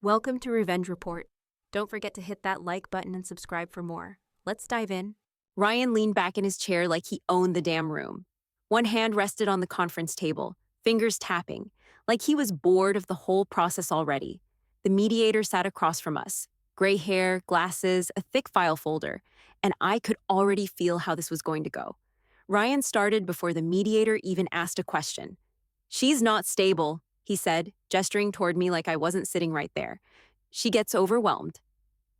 Welcome to Revenge Report. Don't forget to hit that like button and subscribe for more. Let's dive in. Ryan leaned back in his chair like he owned the damn room. One hand rested on the conference table, fingers tapping, like he was bored of the whole process already. The mediator sat across from us, gray hair, glasses, a thick file folder, and I could already feel how this was going to go. Ryan started before the mediator even asked a question. "She's not stable," he said, gesturing toward me like I wasn't sitting right there. "She gets overwhelmed.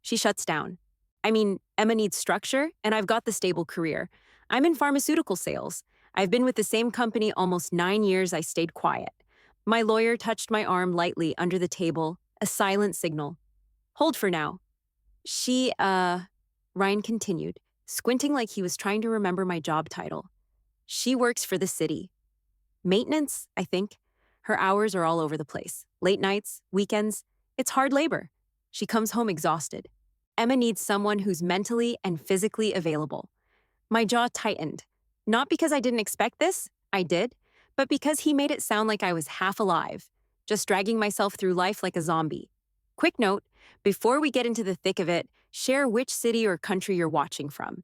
She shuts down. I mean, Emma needs structure, and I've got the stable career. I'm in pharmaceutical sales. I've been with the same company almost 9 years. I stayed quiet." My lawyer touched my arm lightly under the table, a silent signal. "Hold for now." Ryan continued, squinting like he was trying to remember my job title. "She works for the city. Maintenance, I think. Her hours are all over the place. Late nights, weekends. It's hard labor. She comes home exhausted. Emma needs someone who's mentally and physically available." My jaw tightened. Not because I didn't expect this, I did, but because he made it sound like I was half alive, just dragging myself through life like a zombie. Quick note, before we get into the thick of it, share which city or country you're watching from.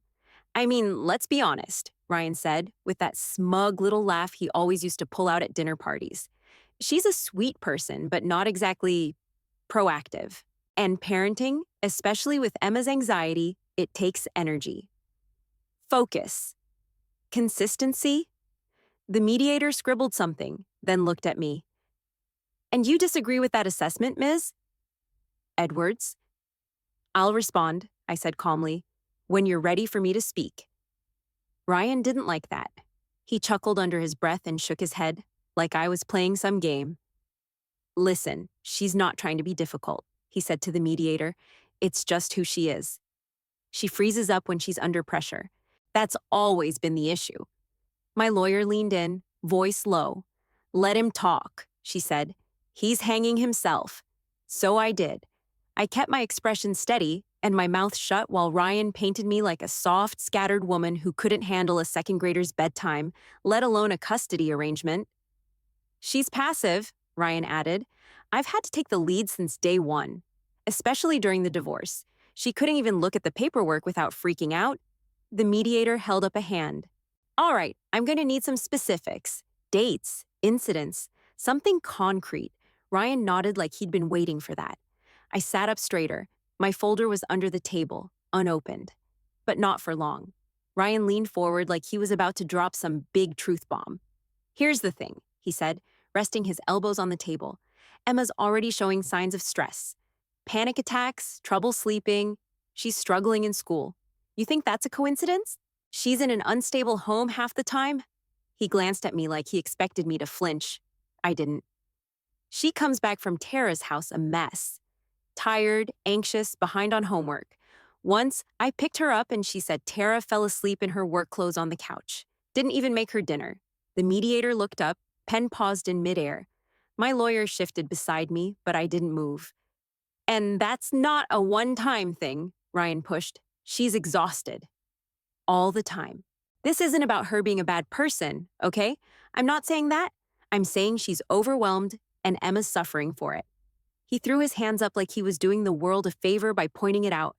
"I mean, let's be honest," Ryan said, with that smug little laugh he always used to pull out at dinner parties. "She's a sweet person, but not exactly proactive. And parenting, especially with Emma's anxiety, it takes energy. Focus. Consistency." The mediator scribbled something, then looked at me. "And you disagree with that assessment, Ms. Edwards?" "I'll respond," I said calmly, "when you're ready for me to speak." Ryan didn't like that. He chuckled under his breath and shook his head, like I was playing some game. "Listen, she's not trying to be difficult," he said to the mediator. "It's just who she is. She freezes up when she's under pressure. That's always been the issue." My lawyer leaned in, voice low. "Let him talk," she said. "He's hanging himself." So I did. I kept my expression steady and my mouth shut while Ryan painted me like a soft, scattered woman who couldn't handle a second grader's bedtime, let alone a custody arrangement. "She's passive," Ryan added. "I've had to take the lead since day one, especially during the divorce. She couldn't even look at the paperwork without freaking out." The mediator held up a hand. "All right, I'm going to need some specifics. Dates, incidents, something concrete." Ryan nodded like he'd been waiting for that. I sat up straighter. My folder was under the table, unopened. But not for long. Ryan leaned forward like he was about to drop some big truth bomb. "Here's the thing," he said, resting his elbows on the table. "Emma's already showing signs of stress. Panic attacks, trouble sleeping. She's struggling in school. You think that's a coincidence? She's in an unstable home half the time?" He glanced at me like he expected me to flinch. I didn't. "She comes back from Tara's house a mess. Tired, anxious, behind on homework. Once, I picked her up and she said Tara fell asleep in her work clothes on the couch. Didn't even make her dinner." The mediator looked up, pen paused in midair. My lawyer shifted beside me, but I didn't move. "And that's not a one-time thing," Ryan pushed. "She's exhausted. All the time. This isn't about her being a bad person, okay? I'm not saying that. I'm saying she's overwhelmed and Emma's suffering for it." He threw his hands up like he was doing the world a favor by pointing it out.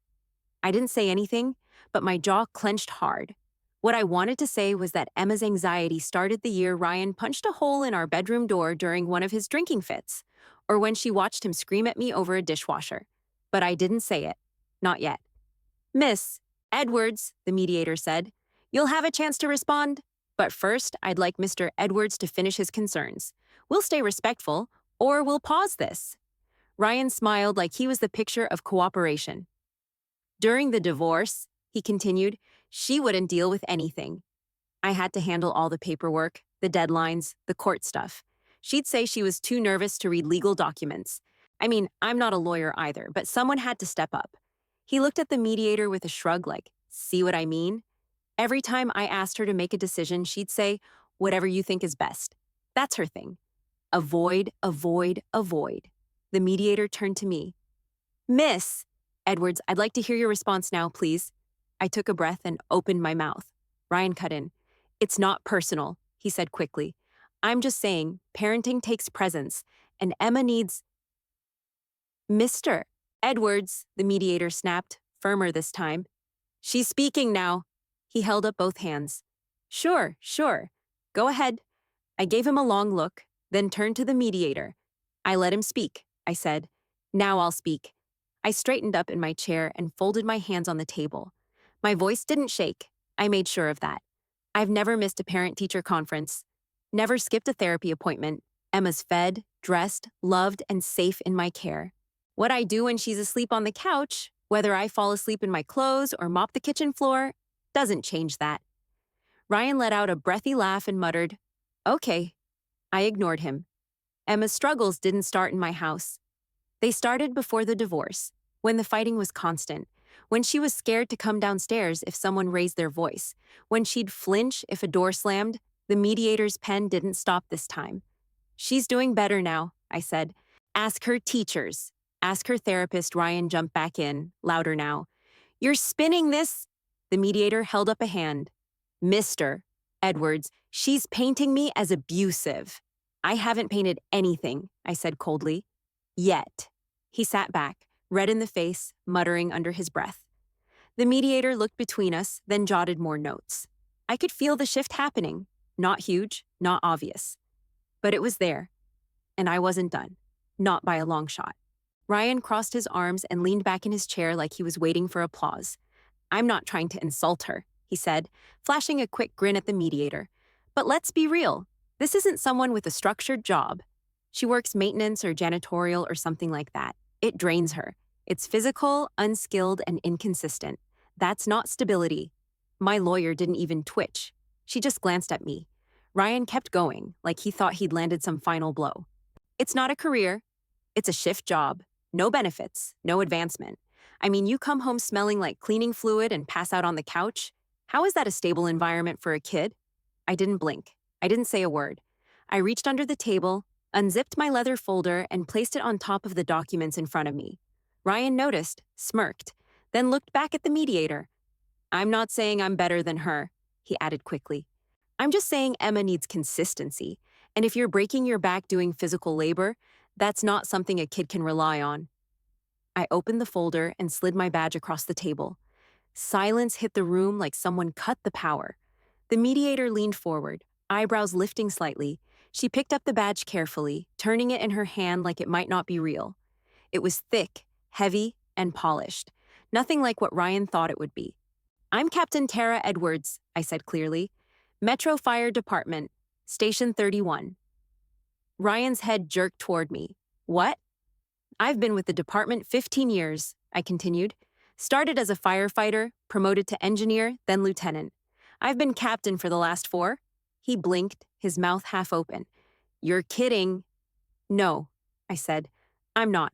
I didn't say anything, but my jaw clenched hard. What I wanted to say was that Emma's anxiety started the year Ryan punched a hole in our bedroom door during one of his drinking fits, or when she watched him scream at me over a dishwasher. But I didn't say it. Not yet. "Miss Edwards," the mediator said, "you'll have a chance to respond. But first, I'd like Mr. Edwards to finish his concerns. We'll stay respectful, or we'll pause this." Ryan smiled like he was the picture of cooperation. "During the divorce," he continued, "she wouldn't deal with anything. I had to handle all the paperwork, the deadlines, the court stuff. She'd say she was too nervous to read legal documents. I mean, I'm not a lawyer either, but someone had to step up." He looked at the mediator with a shrug like, "See what I mean?" Every time I asked her to make a decision, she'd say, "Whatever you think is best." That's her thing. Avoid, avoid, avoid. The mediator turned to me. "Miss Edwards, I'd like to hear your response now, please." I took a breath and opened my mouth. Ryan cut in. "It's not personal," he said quickly. "I'm just saying, parenting takes presence, and Emma needs..." Mr. Edwards, the mediator snapped, firmer this time. She's speaking now. He held up both hands. Sure, sure. Go ahead. I gave him a long look, then turned to the mediator. I let him speak, I said. Now I'll speak. I straightened up in my chair and folded my hands on the table. My voice didn't shake. I made sure of that. I've never missed a parent-teacher conference. Never skipped a therapy appointment. Emma's fed, dressed, loved, and safe in my care. What I do when she's asleep on the couch, whether I fall asleep in my clothes or mop the kitchen floor, doesn't change that. Ryan let out a breathy laugh and muttered, Okay. I ignored him. Emma's struggles didn't start in my house. They started before the divorce, when the fighting was constant, when she was scared to come downstairs if someone raised their voice, when she'd flinch if a door slammed. The mediator's pen didn't stop this time. She's doing better now, I said. Ask her teachers. Ask her therapist. Ryan jumped back in, louder now. You're spinning this. The mediator held up a hand. Mr. Edwards, she's painting me as abusive. I haven't painted anything, I said coldly. Yet. He sat back, red in the face, muttering under his breath. The mediator looked between us, then jotted more notes. I could feel the shift happening. Not huge, not obvious. But it was there. And I wasn't done. Not by a long shot. Ryan crossed his arms and leaned back in his chair like he was waiting for applause. I'm not trying to insult her, he said, flashing a quick grin at the mediator. But let's be real. This isn't someone with a structured job. She works maintenance or janitorial or something like that. It drains her. It's physical, unskilled, and inconsistent. That's not stability. My lawyer didn't even twitch. She just glanced at me. Ryan kept going, like he thought he'd landed some final blow. It's not a career. It's a shift job. No benefits, no advancement. I mean, you come home smelling like cleaning fluid and pass out on the couch. How is that a stable environment for a kid? I didn't blink. I didn't say a word. I reached under the table, unzipped my leather folder, and placed it on top of the documents in front of me. Ryan noticed, smirked, then looked back at the mediator. I'm not saying I'm better than her, he added quickly. I'm just saying Emma needs consistency, and if you're breaking your back doing physical labor, that's not something a kid can rely on. I opened the folder and slid my badge across the table. Silence hit the room like someone cut the power. The mediator leaned forward, eyebrows lifting slightly. She picked up the badge carefully, turning it in her hand like it might not be real. It was thick, heavy, and polished. Nothing like what Ryan thought it would be. I'm Captain Tara Edwards, I said clearly. Metro Fire Department, Station 31. Ryan's head jerked toward me. What? I've been with the department 15 years, I continued. Started as a firefighter, promoted to engineer, then lieutenant. I've been captain for the last 4. He blinked, his mouth half open. You're kidding. No, I said. I'm not.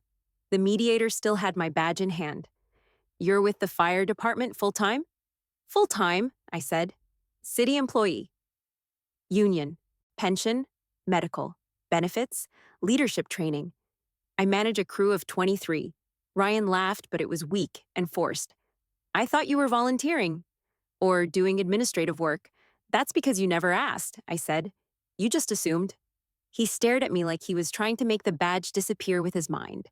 The mediator still had my badge in hand. You're with the fire department full-time? Full-time, I said. City employee. Union. Pension. Medical. Benefits. Leadership training. I manage a crew of 23. Ryan laughed, but it was weak and forced. I thought you were volunteering. Or doing administrative work. That's because you never asked, I said. You just assumed. He stared at me like he was trying to make the badge disappear with his mind.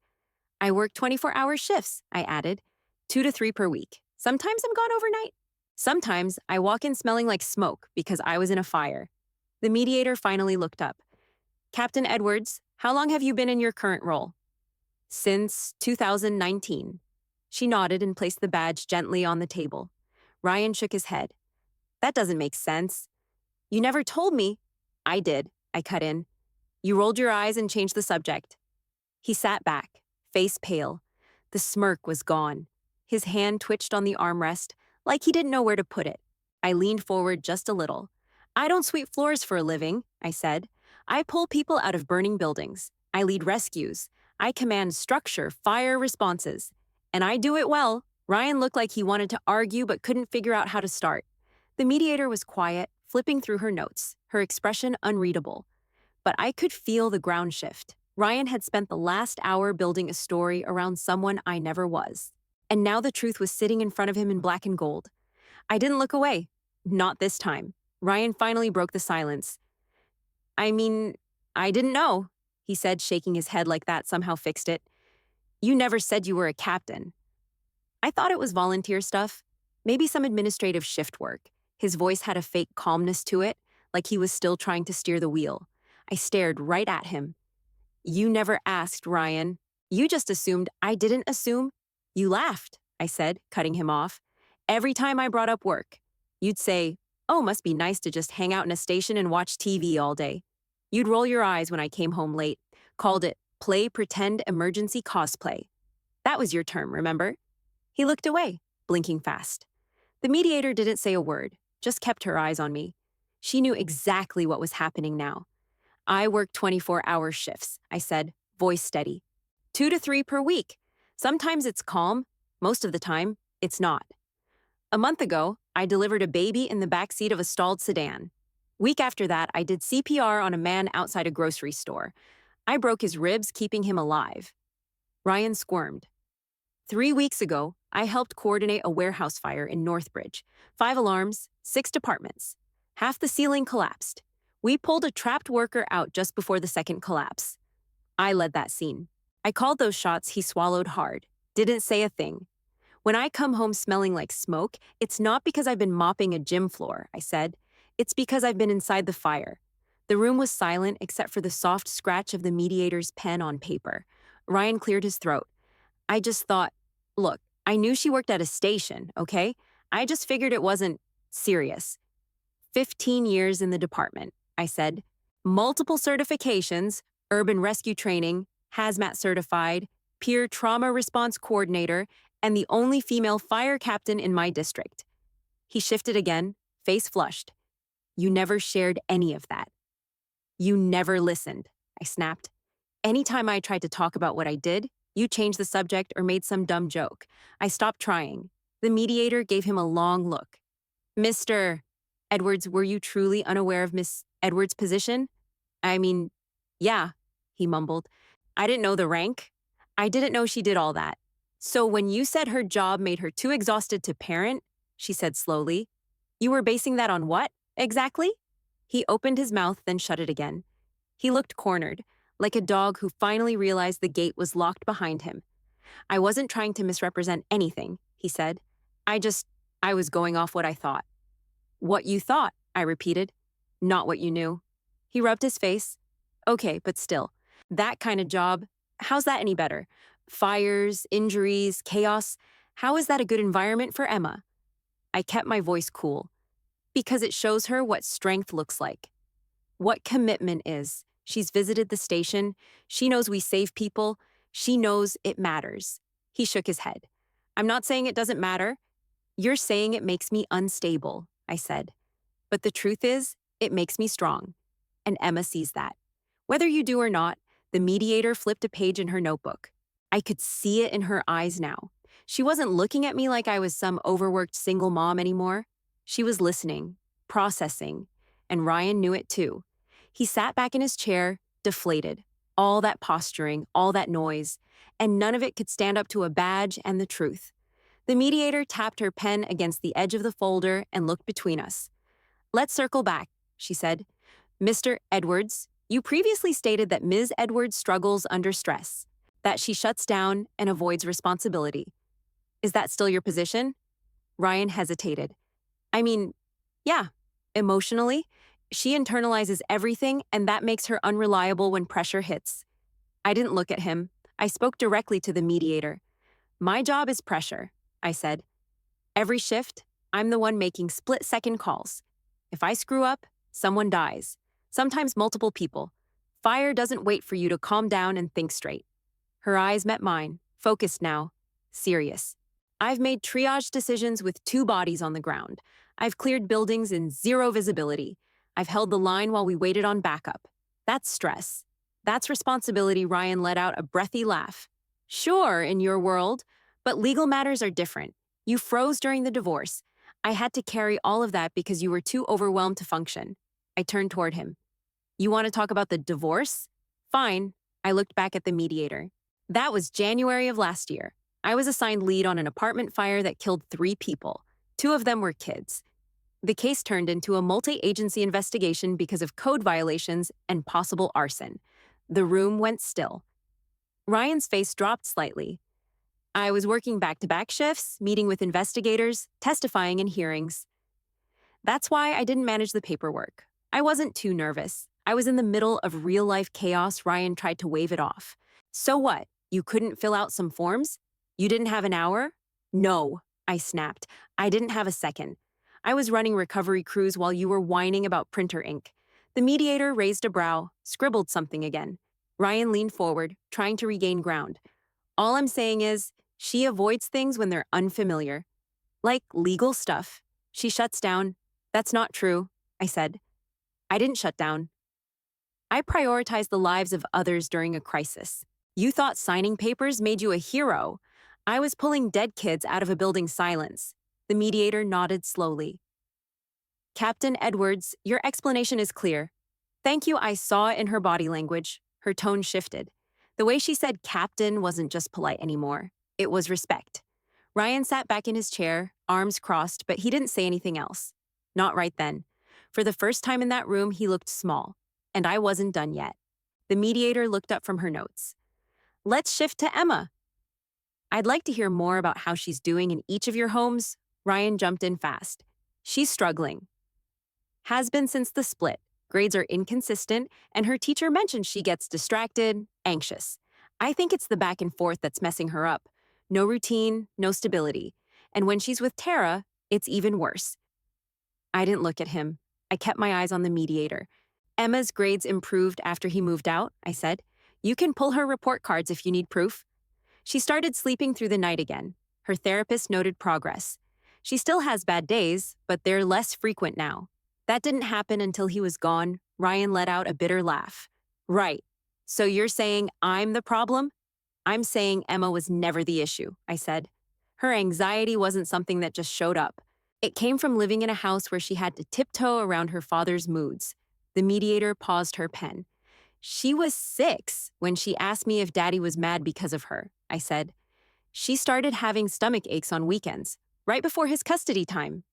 I work 24-hour shifts, I added. 2 to 3 per week. Sometimes I'm gone overnight. Sometimes I walk in smelling like smoke because I was in a fire. The mediator finally looked up. Captain Edwards, how long have you been in your current role? Since 2019. She nodded and placed the badge gently on the table. Ryan shook his head. That doesn't make sense. You never told me. I did, I cut in. You rolled your eyes and changed the subject. He sat back, face pale. The smirk was gone. His hand twitched on the armrest, like he didn't know where to put it. I leaned forward just a little. I don't sweep floors for a living, I said. I pull people out of burning buildings. I lead rescues. I command structure, fire responses. And I do it well. Ryan looked like he wanted to argue but couldn't figure out how to start. The mediator was quiet, flipping through her notes, her expression unreadable. But I could feel the ground shift. Ryan had spent the last hour building a story around someone I never was. And now the truth was sitting in front of him in black and gold. I didn't look away. Not this time. Ryan finally broke the silence. I didn't know, he said, shaking his head like that somehow fixed it. You never said you were a captain. I thought it was volunteer stuff, maybe some administrative shift work. His voice had a fake calmness to it, like he was still trying to steer the wheel. I stared right at him. You never asked, Ryan. You just assumed I didn't assume. You laughed, I said, cutting him off. Every time I brought up work, you'd say, oh, must be nice to just hang out in a station and watch TV all day. You'd roll your eyes when I came home late, called it play pretend emergency cosplay. That was your term, remember? He looked away, blinking fast. The mediator didn't say a word, just kept her eyes on me. She knew exactly what was happening now. I work 24-hour shifts, I said, voice steady. 2 to 3 per week. Sometimes it's calm, most of the time, it's not. A month ago, I delivered a baby in the backseat of a stalled sedan. Week after that, I did CPR on a man outside a grocery store. I broke his ribs, keeping him alive. Ryan squirmed. 3 weeks ago, I helped coordinate a warehouse fire in Northbridge. 5 alarms, 6 departments. Half the ceiling collapsed. We pulled a trapped worker out just before the second collapse. I led that scene. I called those shots. He swallowed hard. Didn't say a thing. When I come home smelling like smoke, it's not because I've been mopping a gym floor, I said. It's because I've been inside the fire. The room was silent except for the soft scratch of the mediator's pen on paper. Ryan cleared his throat. I just thought, look, I knew she worked at a station, okay? I just figured it wasn't serious. 15 years in the department, I said. Multiple certifications, urban rescue training, hazmat certified, peer trauma response coordinator, and the only female fire captain in my district. He shifted again, face flushed. You never shared any of that. You never listened, I snapped. Anytime I tried to talk about what I did, you changed the subject or made some dumb joke. I stopped trying. The mediator gave him a long look. Mr. Edwards, were you truly unaware of Miss Edwards' position? I mean, yeah, he mumbled. I didn't know the rank. I didn't know she did all that. So when you said her job made her too exhausted to parent, she said slowly, you were basing that on what, exactly? He opened his mouth, then shut it again. He looked cornered, like a dog who finally realized the gate was locked behind him. I wasn't trying to misrepresent anything, he said. I was going off what I thought. What you thought, I repeated. Not what you knew. He rubbed his face. Okay, but still, that kind of job, how's that any better? Fires, injuries, chaos. How is that a good environment for Emma? I kept my voice cool. Because it shows her what strength looks like. What commitment is. She's visited the station. She knows we save people. She knows it matters. He shook his head. I'm not saying it doesn't matter. You're saying it makes me unstable, I said. But the truth is, it makes me strong. And Emma sees that. Whether you do or not, the mediator flipped a page in her notebook. I could see it in her eyes now. She wasn't looking at me like I was some overworked single mom anymore. She was listening, processing, and Ryan knew it too. He sat back in his chair, deflated. All that posturing, all that noise, and none of it could stand up to a badge and the truth. The mediator tapped her pen against the edge of the folder and looked between us. Let's circle back, she said. Mr. Edwards, you previously stated that Ms. Edwards struggles under stress, that she shuts down and avoids responsibility. Is that still your position? Ryan hesitated. I mean, yeah, emotionally, she internalizes everything and that makes her unreliable when pressure hits. I didn't look at him. I spoke directly to the mediator. My job is pressure, I said. Every shift, I'm the one making split-second calls. If I screw up, someone dies. Sometimes multiple people. Fire doesn't wait for you to calm down and think straight. Her eyes met mine, focused now, serious. I've made triage decisions with 2 bodies on the ground. I've cleared buildings in 0 visibility. I've held the line while we waited on backup. That's stress. That's responsibility. Ryan let out a breathy laugh. Sure, in your world, but legal matters are different. You froze during the divorce. I had to carry all of that because you were too overwhelmed to function. I turned toward him. You want to talk about the divorce? Fine. I looked back at the mediator. That was January of last year. I was assigned lead on an apartment fire that killed 3 people. 2 of them were kids. The case turned into a multi-agency investigation because of code violations and possible arson. The room went still. Ryan's face dropped slightly. I was working back-to-back shifts, meeting with investigators, testifying in hearings. That's why I didn't manage the paperwork. I wasn't too nervous. I was in the middle of real-life chaos. Ryan tried to wave it off. So what? You couldn't fill out some forms? You didn't have an hour? No, I snapped. I didn't have a second. I was running recovery crews while you were whining about printer ink. The mediator raised a brow, scribbled something again. Ryan leaned forward, trying to regain ground. All I'm saying is, she avoids things when they're unfamiliar. Like legal stuff. She shuts down. That's not true, I said. I didn't shut down. I prioritized the lives of others during a crisis. You thought signing papers made you a hero. I was pulling dead kids out of a building's silence. The mediator nodded slowly. Captain Edwards, your explanation is clear. Thank you. I saw it in her body language. Her tone shifted. The way she said captain wasn't just polite anymore. It was respect. Ryan sat back in his chair, arms crossed, but he didn't say anything else. Not right then. For the first time in that room, he looked small. And I wasn't done yet. The mediator looked up from her notes. Let's shift to Emma. I'd like to hear more about how she's doing in each of your homes. Ryan jumped in fast. She's struggling. Has been since the split. Grades are inconsistent, and her teacher mentioned she gets distracted, anxious. I think it's the back and forth that's messing her up. No routine, no stability. And when she's with Tara, it's even worse. I didn't look at him. I kept my eyes on the mediator. Emma's grades improved after he moved out, I said. You can pull her report cards if you need proof. She started sleeping through the night again. Her therapist noted progress. She still has bad days, but they're less frequent now. That didn't happen until he was gone. Ryan let out a bitter laugh. Right. So you're saying I'm the problem? I'm saying Emma was never the issue, I said. Her anxiety wasn't something that just showed up. It came from living in a house where she had to tiptoe around her father's moods. The mediator paused her pen. She was 6 when she asked me if Daddy was mad because of her, I said. She started having stomach aches on weekends, right before his custody time.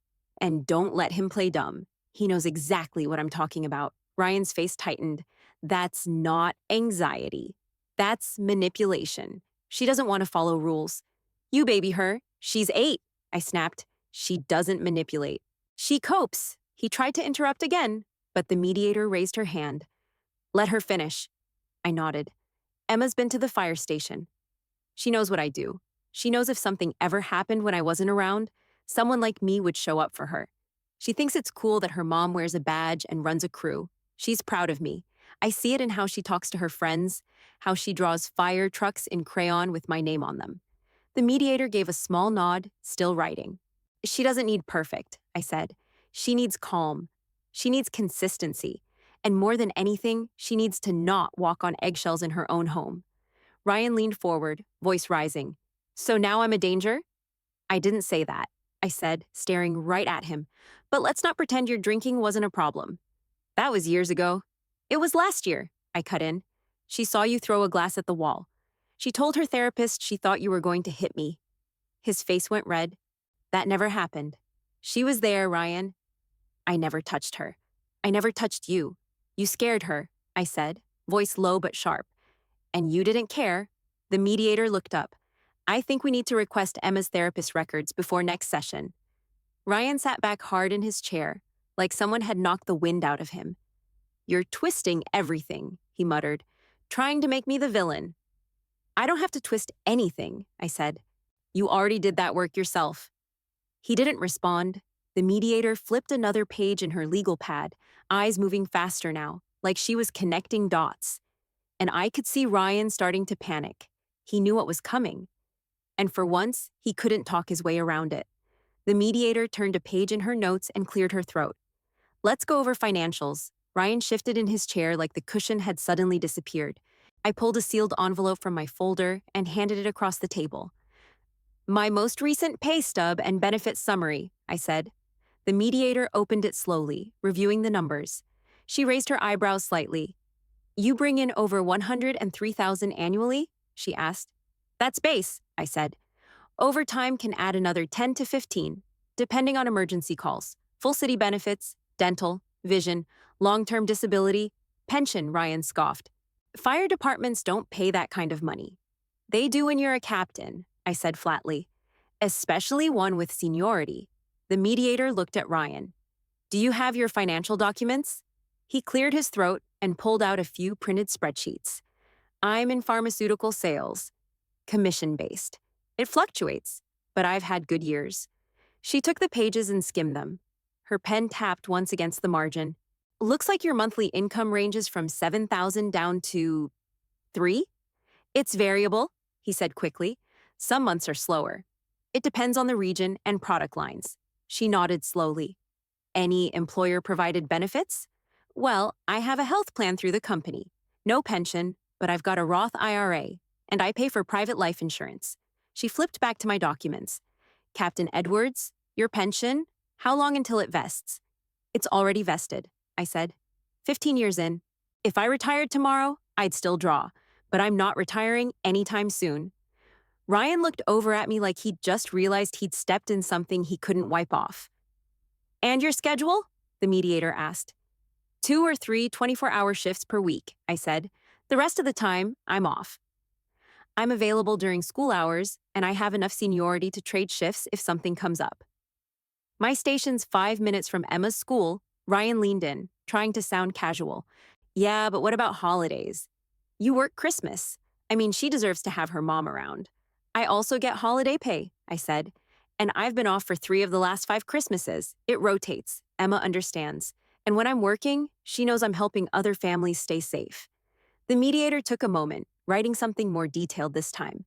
And don't let him play dumb. He knows exactly what I'm talking about. Ryan's face tightened. That's not anxiety. That's manipulation. She doesn't want to follow rules. You baby her. She's 8, I snapped. She doesn't manipulate. She copes. He tried to interrupt again, but the mediator raised her hand. Let her finish. I nodded. Emma's been to the fire station. She knows what I do. She knows if something ever happened when I wasn't around, someone like me would show up for her. She thinks it's cool that her mom wears a badge and runs a crew. She's proud of me. I see it in how she talks to her friends, how she draws fire trucks in crayon with my name on them. The mediator gave a small nod, still writing. She doesn't need perfect, I said. She needs calm. She needs consistency. And more than anything, she needs to not walk on eggshells in her own home. Ryan leaned forward, voice rising. So now I'm a danger? I didn't say that, I said, staring right at him. But let's not pretend your drinking wasn't a problem. That was years ago. It was last year, I cut in. She saw you throw a glass at the wall. She told her therapist she thought you were going to hit me. His face went red. That never happened. She was there, Ryan. I never touched her. I never touched you. You scared her, I said, voice low but sharp. And you didn't care. The mediator looked up. I think we need to request Emma's therapist records before next session. Ryan sat back hard in his chair, like someone had knocked the wind out of him. You're twisting everything, he muttered, trying to make me the villain. I don't have to twist anything, I said. You already did that work yourself. He didn't respond. The mediator flipped another page in her legal pad, eyes moving faster now, like she was connecting dots. And I could see Ryan starting to panic. He knew what was coming. And for once, he couldn't talk his way around it. The mediator turned a page in her notes and cleared her throat. Let's go over financials. Ryan shifted in his chair like the cushion had suddenly disappeared. I pulled a sealed envelope from my folder and handed it across the table. My most recent pay stub and benefit summary, I said. The mediator opened it slowly, reviewing the numbers. She raised her eyebrows slightly. You bring in over $103,000 annually? She asked. That's base, I said. Overtime can add another 10 to 15, depending on emergency calls, full city benefits, dental, vision, long-term disability, pension, Ryan scoffed. Fire departments don't pay that kind of money. They do when you're a captain, I said flatly, especially one with seniority. The mediator looked at Ryan. Do you have your financial documents? He cleared his throat and pulled out a few printed spreadsheets. I'm in pharmaceutical sales, commission-based. It fluctuates, but I've had good years. She took the pages and skimmed them. Her pen tapped once against the margin. Looks like your monthly income ranges from 7,000 down to 3? It's variable, he said quickly. Some months are slower. It depends on the region and product lines. She nodded slowly. Any employer-provided benefits? Well, I have a health plan through the company. No pension, but I've got a Roth IRA, and I pay for private life insurance. She flipped back to my documents. Captain Edwards, your pension? How long until it vests? It's already vested, I said. 15 years in. If I retired tomorrow, I'd still draw, but I'm not retiring anytime soon. Ryan looked over at me like he'd just realized he'd stepped in something he couldn't wipe off. And your schedule? The mediator asked. 2 or 3 24-hour shifts per week, I said. The rest of the time, I'm off. I'm available during school hours, and I have enough seniority to trade shifts if something comes up. My station's 5 minutes from Emma's school. Ryan leaned in, trying to sound casual. Yeah, but what about holidays? You work Christmas. I mean, she deserves to have her mom around. I also get holiday pay, I said. And I've been off for 3 of the last 5 Christmases. It rotates. Emma understands. And when I'm working, she knows I'm helping other families stay safe. The mediator took a moment, writing something more detailed this time.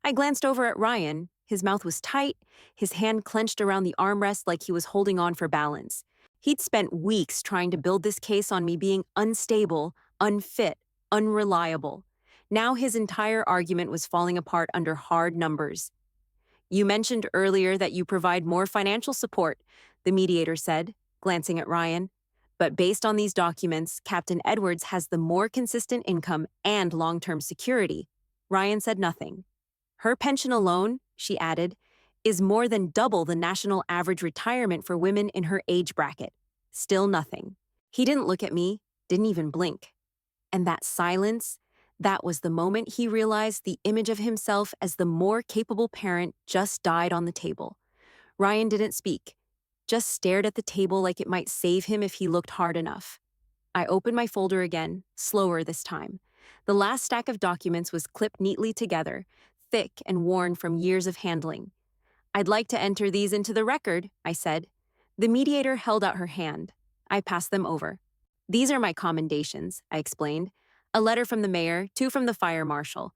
I glanced over at Ryan. His mouth was tight, his hand clenched around the armrest like he was holding on for balance. He'd spent weeks trying to build this case on me being unstable, unfit, unreliable. Now his entire argument was falling apart under hard numbers. You mentioned earlier that you provide more financial support, the mediator said, glancing at Ryan. But based on these documents, Captain Edwards has the more consistent income and long-term security. Ryan said nothing. Her pension alone, she added, is more than double the national average retirement for women in her age bracket. Still nothing. He didn't look at me, didn't even blink. And that silence, that was the moment he realized the image of himself as the more capable parent just died on the table. Ryan didn't speak, just stared at the table like it might save him if he looked hard enough. I opened my folder again, slower this time. The last stack of documents was clipped neatly together, thick and worn from years of handling. I'd like to enter these into the record, I said. The mediator held out her hand. I passed them over. These are my commendations, I explained. A letter from the mayor, 2 from the fire marshal.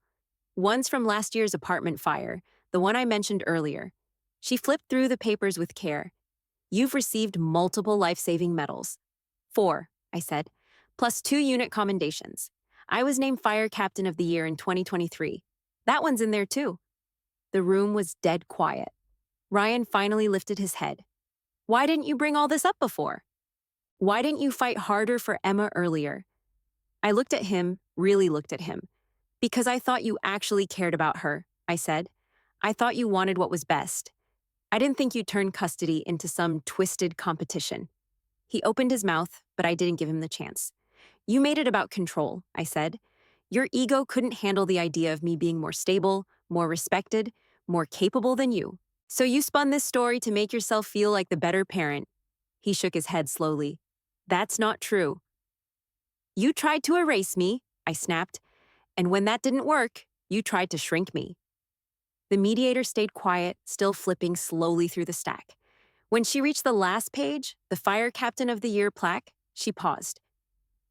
One's from last year's apartment fire, the one I mentioned earlier. She flipped through the papers with care. You've received multiple life-saving medals. 4, I said, plus 2 unit commendations. I was named Fire Captain of the Year in 2023. That one's in there too. The room was dead quiet. Ryan finally lifted his head. Why didn't you bring all this up before? Why didn't you fight harder for Emma earlier? I looked at him, really looked at him. Because I thought you actually cared about her, I said. I thought you wanted what was best. I didn't think you'd turn custody into some twisted competition. He opened his mouth, but I didn't give him the chance. You made it about control, I said. Your ego couldn't handle the idea of me being more stable, more respected, more capable than you. So you spun this story to make yourself feel like the better parent. He shook his head slowly. That's not true. You tried to erase me, I snapped. And when that didn't work, you tried to shrink me. The mediator stayed quiet, still flipping slowly through the stack. When she reached the last page, the Fire Captain of the Year plaque, she paused.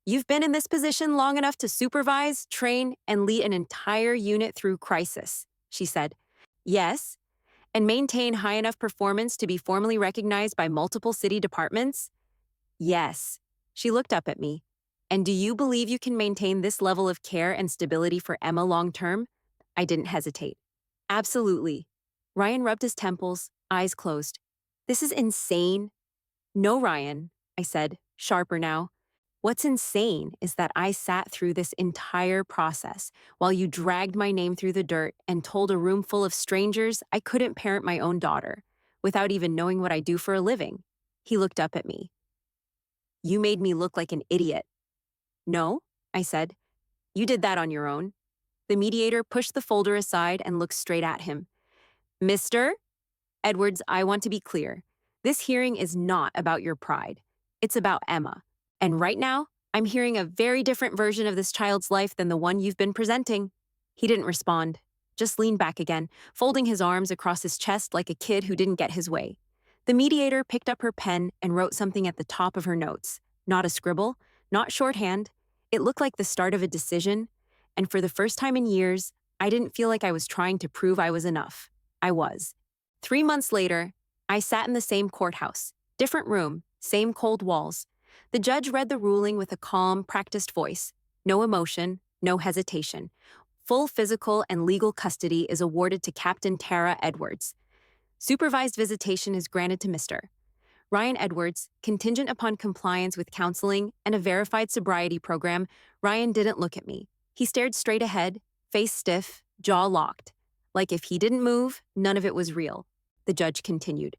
You've been in this position long enough to supervise, train, and lead an entire unit through crisis, she said. Yes, and maintain high enough performance to be formally recognized by multiple city departments? Yes. She looked up at me. And do you believe you can maintain this level of care and stability for Emma long term? I didn't hesitate. Absolutely. Ryan rubbed his temples, eyes closed. This is insane. No, Ryan, I said, sharper now. What's insane is that I sat through this entire process while you dragged my name through the dirt and told a room full of strangers I couldn't parent my own daughter, without even knowing what I do for a living. He looked up at me. You made me look like an idiot. No, I said. You did that on your own. The mediator pushed the folder aside and looked straight at him. Mr. Edwards, I want to be clear. This hearing is not about your pride. It's about Emma. And right now, I'm hearing a very different version of this child's life than the one you've been presenting. He didn't respond, just leaned back again, folding his arms across his chest like a kid who didn't get his way. The mediator picked up her pen and wrote something at the top of her notes. Not a scribble, not shorthand. It looked like the start of a decision. And for the first time in years, I didn't feel like I was trying to prove I was enough. I was. 3 months later, I sat in the same courthouse, different room, same cold walls. The judge read the ruling with a calm, practiced voice. No emotion, no hesitation. Full physical and legal custody is awarded to Captain Tara Edwards. Supervised visitation is granted to Mr. Ryan Edwards, contingent upon compliance with counseling and a verified sobriety program. Ryan didn't look at me. He stared straight ahead, face stiff, jaw locked. Like if he didn't move, none of it was real. The judge continued.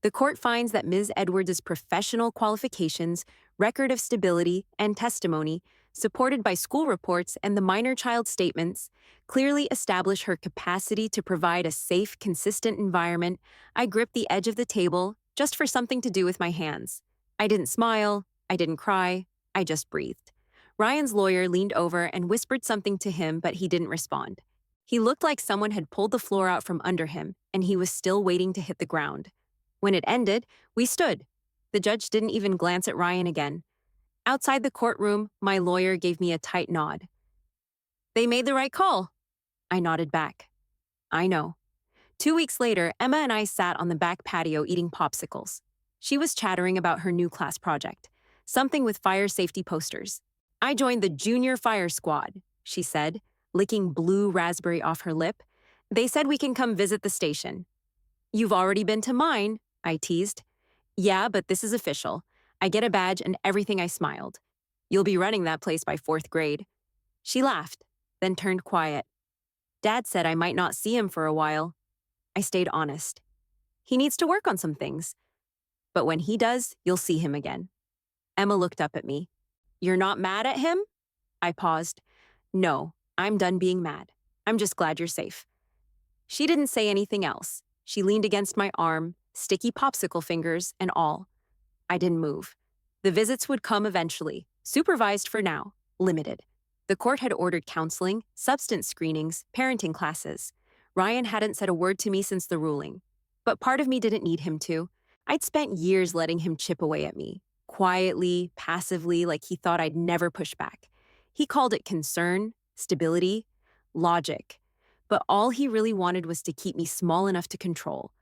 The court finds that Ms. Edwards' professional qualifications, record of stability, and testimony, supported by school reports and the minor child statements, clearly establish her capacity to provide a safe, consistent environment. I gripped the edge of the table just for something to do with my hands. I didn't smile. I didn't cry. I just breathed. Ryan's lawyer leaned over and whispered something to him, but he didn't respond. He looked like someone had pulled the floor out from under him, and he was still waiting to hit the ground. When it ended, we stood. The judge didn't even glance at Ryan again. Outside the courtroom, my lawyer gave me a tight nod. They made the right call. I nodded back. I know. 2 weeks later, Emma and I sat on the back patio eating popsicles. She was chattering about her new class project, something with fire safety posters. I joined the junior fire squad, she said, licking blue raspberry off her lip. They said we can come visit the station. You've already been to mine, I teased. Yeah, but this is official. I get a badge and everything. I smiled. You'll be running that place by 4th grade. She laughed, then turned quiet. Dad said I might not see him for a while. I stayed honest. He needs to work on some things. But when he does, you'll see him again. Emma looked up at me. You're not mad at him? I paused. No, I'm done being mad. I'm just glad you're safe. She didn't say anything else. She leaned against my arm, sticky popsicle fingers and all. I didn't move. The visits would come eventually, supervised for now, limited. The court had ordered counseling, substance screenings, parenting classes. Ryan hadn't said a word to me since the ruling. But part of me didn't need him to. I'd spent years letting him chip away at me, quietly, passively, like he thought I'd never push back. He called it concern, stability, logic. But all he really wanted was to keep me small enough to control.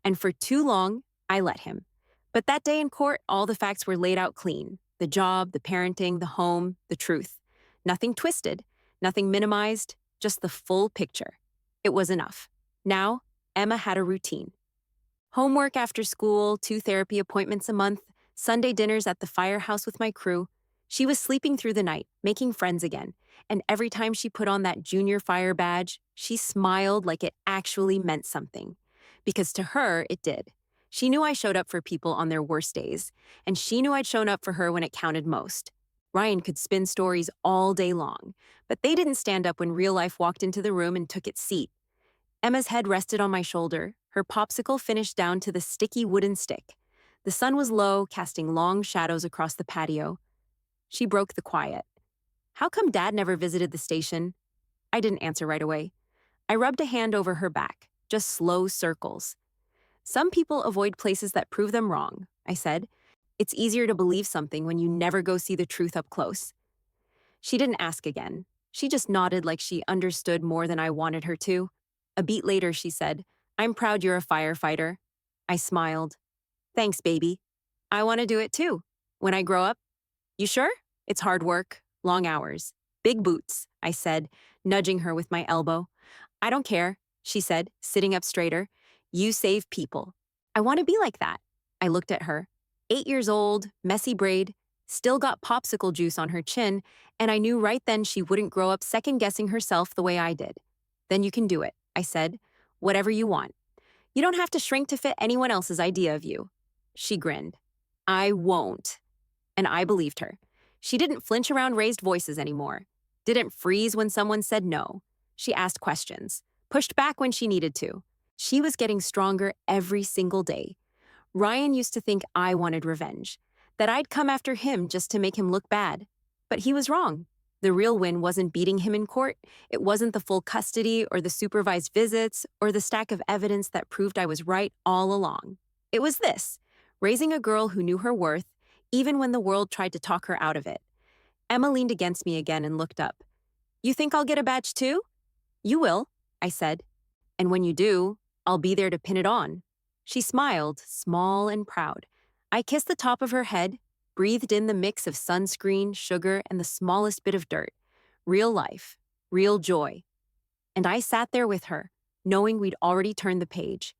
And for too long, I let him. But that day in court, all the facts were laid out clean. The job, the parenting, the home, the truth. Nothing twisted, nothing minimized, just the full picture. It was enough. Now, Emma had a routine. Homework after school, 2 therapy appointments a month, Sunday dinners at the firehouse with my crew. She was sleeping through the night, making friends again. And every time she put on that junior fire badge, she smiled like it actually meant something. Because to her, it did. She knew I showed up for people on their worst days, and she knew I'd shown up for her when it counted most. Ryan could spin stories all day long, but they didn't stand up when real life walked into the room and took its seat. Emma's head rested on my shoulder, her popsicle finished down to the sticky wooden stick. The sun was low, casting long shadows across the patio. She broke the quiet. How come Dad never visited the station? I didn't answer right away. I rubbed a hand over her back, just slow circles. Some people avoid places that prove them wrong, I said. It's easier to believe something when you never go see the truth up close. She didn't ask again. She just nodded like she understood more than I wanted her to. A beat later, she said, I'm proud you're a firefighter. I smiled. Thanks, baby. I want to do it too. When I grow up. You sure? It's hard work, long hours, big boots, I said, nudging her with my elbow. I don't care, she said, sitting up straighter. You save people. I want to be like that. I looked at her. 8 years old, messy braid, still got popsicle juice on her chin, and I knew right then she wouldn't grow up second-guessing herself the way I did. Then you can do it, I said. Whatever you want. You don't have to shrink to fit anyone else's idea of you. She grinned. I won't. And I believed her. She didn't flinch around raised voices anymore. Didn't freeze when someone said no. She asked questions, pushed back when she needed to. She was getting stronger every single day. Ryan used to think I wanted revenge, that I'd come after him just to make him look bad. But he was wrong. The real win wasn't beating him in court. It wasn't the full custody or the supervised visits or the stack of evidence that proved I was right all along. It was this, raising a girl who knew her worth, even when the world tried to talk her out of it. Emma leaned against me again and looked up. You think I'll get a badge too? You will, I said. And when you do, I'll be there to pin it on. She smiled, small and proud. I kissed the top of her head, breathed in the mix of sunscreen, sugar, and the smallest bit of dirt. Real life, real joy. And I sat there with her, knowing we'd already turned the page.